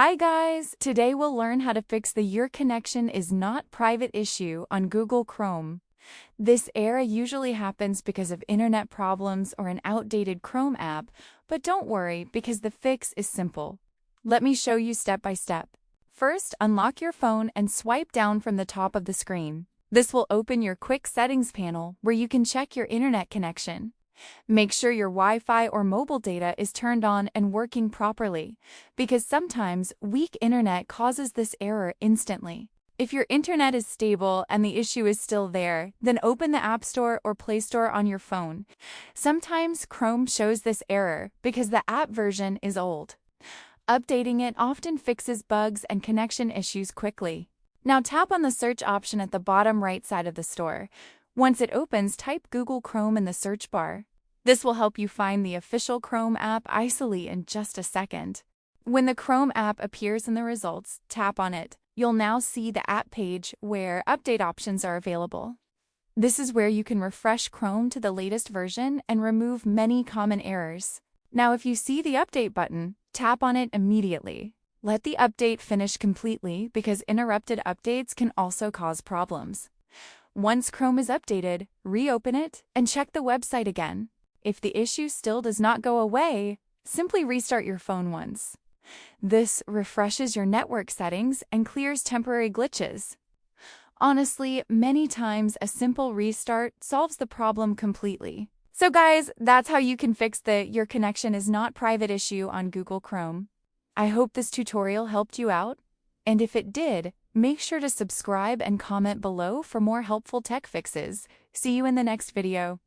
Hi guys! Today we'll learn how to fix the Your connection is not private issue on Google Chrome. This error usually happens because of internet problems or an outdated Chrome app, but don't worry because the fix is simple. Let me show you step by step. First, unlock your phone and swipe down from the top of the screen. This will open your quick settings panel where you can check your internet connection. Make sure your Wi-Fi or mobile data is turned on and working properly, because sometimes weak internet causes this error instantly. If your internet is stable and the issue is still there, then open the App Store or Play Store on your phone. Sometimes Chrome shows this error because the app version is old. Updating it often fixes bugs and connection issues quickly. Now tap on the search option at the bottom right side of the store. Once it opens, type Google Chrome in the search bar. This will help you find the official Chrome app easily in just a second. When the Chrome app appears in the results, tap on it. You'll now see the app page where update options are available. This is where you can refresh Chrome to the latest version and remove many common errors. Now if you see the update button, tap on it immediately. Let the update finish completely because interrupted updates can also cause problems. Once Chrome is updated, reopen it and check the website again. If the issue still does not go away, simply restart your phone once. This refreshes your network settings and clears temporary glitches. Honestly, many times a simple restart solves the problem completely. So guys, that's how you can fix the Your connection is not private issue on Google Chrome. I hope this tutorial helped you out, and if it did, make sure to subscribe and comment below for more helpful tech fixes. See you in the next video.